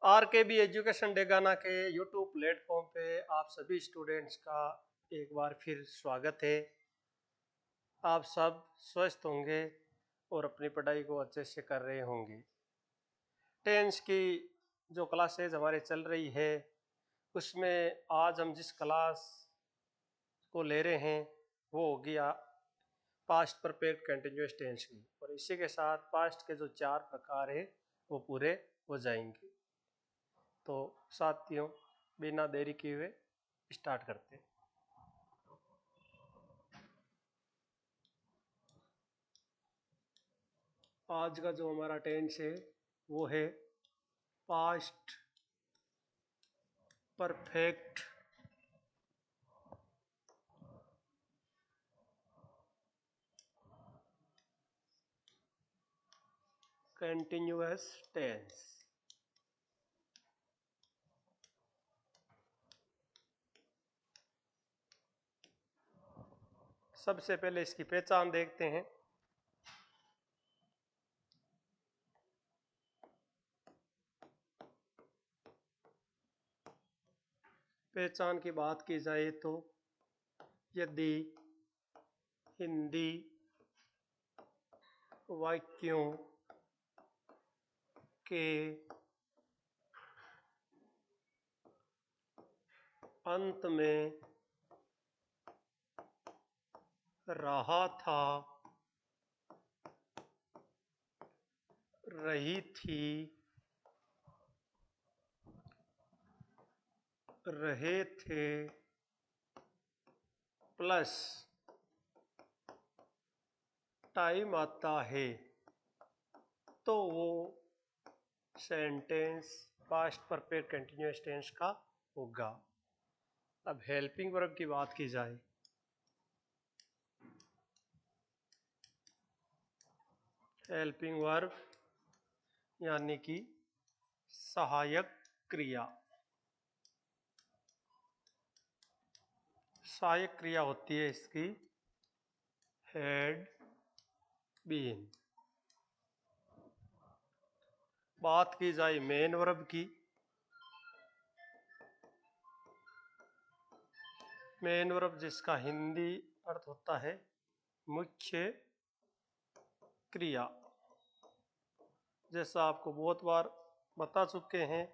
Are के B education Degana के YouTube platform पे आप सभी स्टूडेंट्स का एक बार फिर स्वागत है। आप सब स्वस्थ होंगे और अपनी पढ़ाई को अच्छे से कर रहे होंगे। टेंस की जो क्लासेज हमारे चल रही है उसमें आज हम जिस क्लास को ले रहे हैं वो होगी पास्ट परफेक्ट कंटिन्यूअस टेंस की, और इसी के साथ पास्ट के जो 4 प्रकार है वो पूरे हो जाएंगे। तो साथियों, बिना देरी किए हुए स्टार्ट करते हैं। आज का जो हमारा टेंस है वो है पास्ट परफेक्ट कंटिन्यूअस टेंस। सबसे पहले इसकी पहचान देखते हैं। पहचान की बात की जाए तो यदि हिंदी वाक्यों के अंत में रहा था, रही थी, रहे थे प्लस टाइम आता है तो वो sentence past perfect continuous tense का होगा। अब हेल्पिंग वर्ब की बात की जाए, हेल्पिंग वर्ब यानी कि सहायक क्रिया। सहायक क्रिया होती है इसकी हैड बीन। बात की जाए मेन वर्ब की, मेन वर्ब जिसका हिंदी अर्थ होता है मुख्य क्रिया। जैसा आपको बहुत बार बता चुके हैं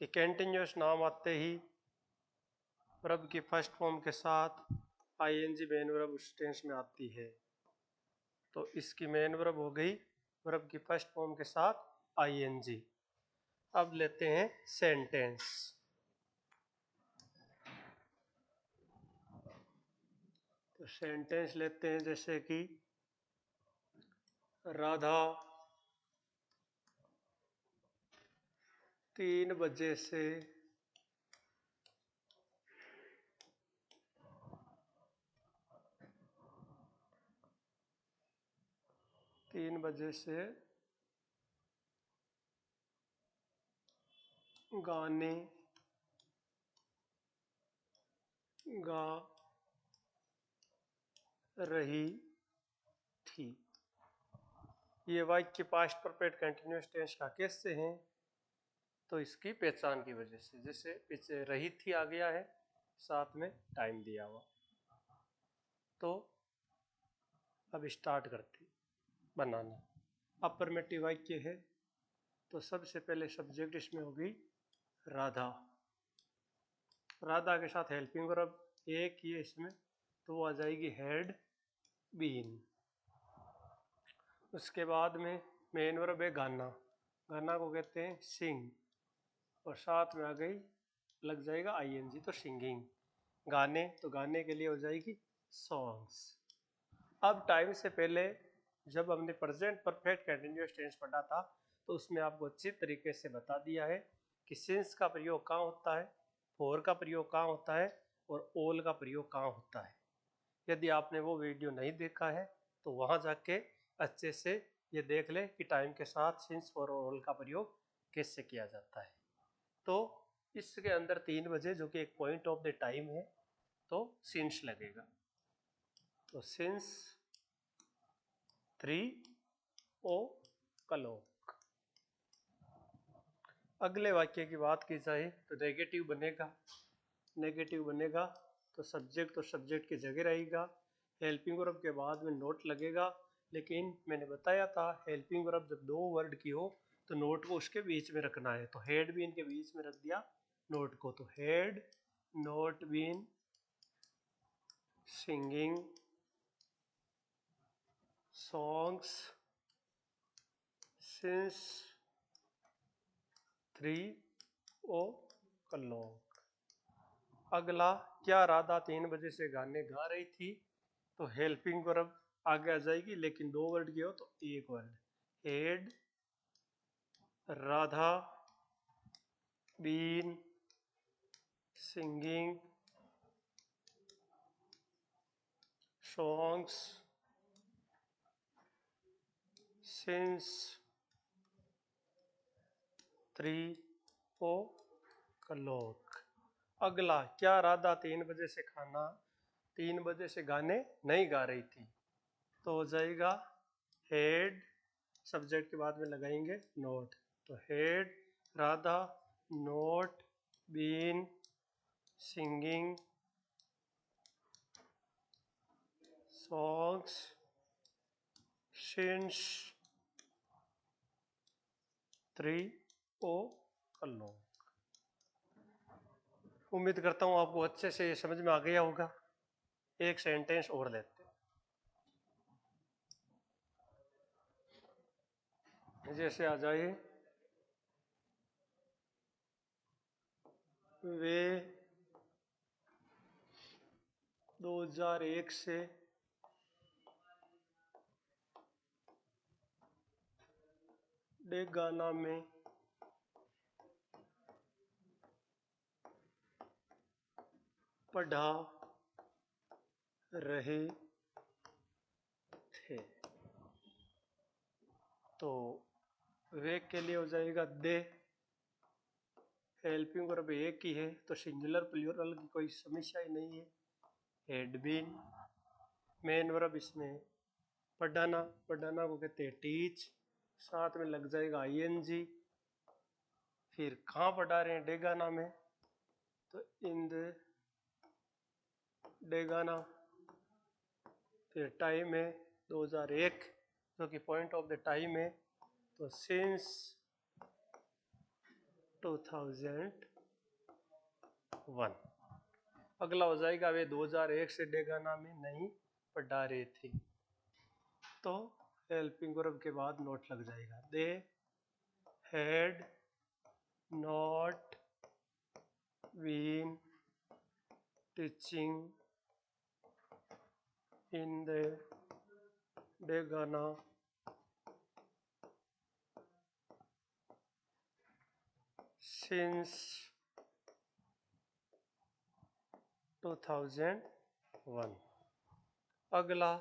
कि कंटिन्यूअस नाम आते ही वर्ब की फर्स्ट फॉर्म के साथ आईएनजी मेन वर्ब उस टेंस में आती है। तो इसकी मेन वर्ब हो गई वर्ब की फर्स्ट फॉर्म के साथ आईएनजी। अब लेते हैं सेंटेंस। तो सेंटेंस लेते हैं जैसे कि राधा 3 बजे से 3 बजे से गाने गा रही थी। ये वाक्य पास्ट परफेक्ट कंटिन्यूअस टेंस का कैसे हैं? तो इसकी पहचान की वजह से, जैसे पीछे रही थी आ गया है, साथ में टाइम दिया हुआ। तो अब स्टार्ट करते बनाना। अफर्मेटिव वाक्य है तो सबसे पहले सब्जेक्ट इसमें होगी राधा। राधा के साथ हेल्पिंग वर्ब एक ही है इसमें, तो वो आ जाएगी हैड बीन। उसके बाद में मेन वर्ब है गाना। गाना को कहते हैं सिंग, और साथ में आ गई लग जाएगा आईएनजी तो सिंगिंग। गाने तो गाने के लिए हो जाएगी सॉन्ग्स। अब टाइम से पहले जब हमने प्रेजेंट परफेक्ट कंटिन्यूअस टेंस पढ़ा था तो उसमें आपको अच्छी तरीके से बता दिया है कि सिंस का प्रयोग कहाँ होता है, फॉर का प्रयोग कहाँ होता है और ऑल का प्रयोग कहाँ होता है। यदि आपने वो वीडियो नहीं देखा है तो वहाँ जाके अच्छे से ये देख ले कि टाइम के साथ सिंस फॉर और ऑल का प्रयोग कैसे किया जाता है। तो इसके अंदर 3 बजे जो कि एक पॉइंट ऑफ द टाइम है तो सिंस लगेगा। तो सिंस 3 o'clock। अगले वाक्य की बात की जाए तो नेगेटिव बनेगा। नेगेटिव बनेगा तो सब्जेक्ट और सब्जेक्ट की जगह रहेगा। हेल्पिंग वर्ब के बाद में नोट लगेगा, लेकिन मैंने बताया था हेल्पिंग वर्ब जब दो वर्ड की हो तो नोट को उसके बीच में रखना है। तो हैड बीन के बीच में रख दिया नोट को, तो had not been singing songs since 3 o'clock। अगला, क्या राधा 3 बजे से गाने गा रही थी? तो हेल्पिंग वर्ब आगे आ जाएगी, लेकिन दो वर्ड की हो तो एक word. Had Radha been singing songs since 3 o'clock। अगला, क्या राधा 3 बजे से 3 बजे से गाने नहीं गा रही थी? तो हो जाएगा हेड, सब्जेक्ट के बाद में लगाएंगे नोट, तो had Radha not been singing songs since 3 o'clock। उम्मीद करता हूँ आपको अच्छे से समझ में आ गया होगा। एक सेंटेंस और लेते हैं, जैसे आ जाए, वे 2001 से डेगाना में पढ़ा रहे थे। तो वे के लिए हो जाएगा दे। हेल्पिंग वर्ब एक ही है तो सिंगुलर प्लूरल की कोई समस्या ही नहीं है। हैड बीन, मेन वर्ब इसमें पढ़ाना, पढ़ाना को कहते हैं टीच, साथ में लग जाएगा आईएनजी। फिर कहाँ पढ़ा रहे हैं? डेगाना में, तो इन द डेगाना। फिर टाइम है 2001, जो कि पॉइंट ऑफ द टाइम है, तो सिंस 2001। अगला हो जाएगा, वे 2001 से डेगाना में नहीं पढ़ा रहे थे, तो हेल्पिंग वर्ब के बाद नोट लग जाएगा। They had not been teaching in the Degana since 2001। अगला,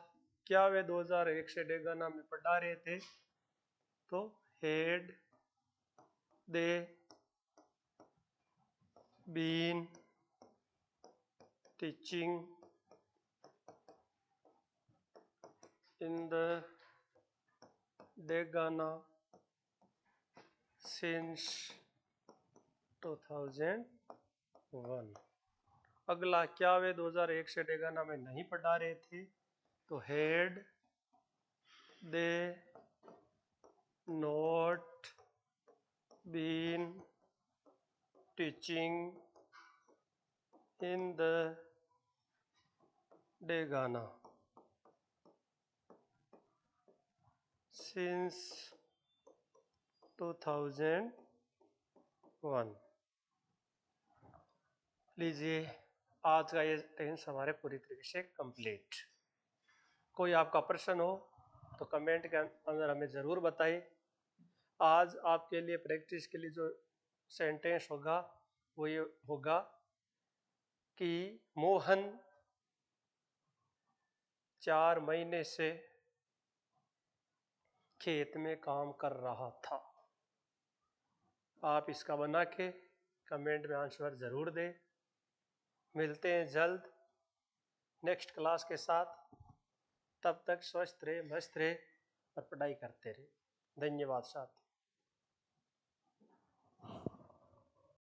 क्या वे 2001 से डेगाना में पढ़ा रहे थे? तो had they been teaching in the Degana since 2001। अगला, क्या वे 2001 से डेगाना में नहीं पढ़ा रहे थे? तो had they not been teaching in the Degana since 2001। लीजिए, आज का ये टेंस हमारे पूरी तरीके से कंप्लीट। कोई आपका प्रश्न हो तो कमेंट के अंदर हमें ज़रूर बताइए। आज आपके लिए प्रैक्टिस के लिए जो सेंटेंस होगा वो ये होगा कि मोहन 4 महीने से खेत में काम कर रहा था। आप इसका बना के कमेंट में आंसर ज़रूर दें। मिलते हैं जल्द नेक्स्ट क्लास के साथ। तब तक स्वस्थ रहे, मस्त रहे और पढ़ाई करते रहे। धन्यवाद साथ।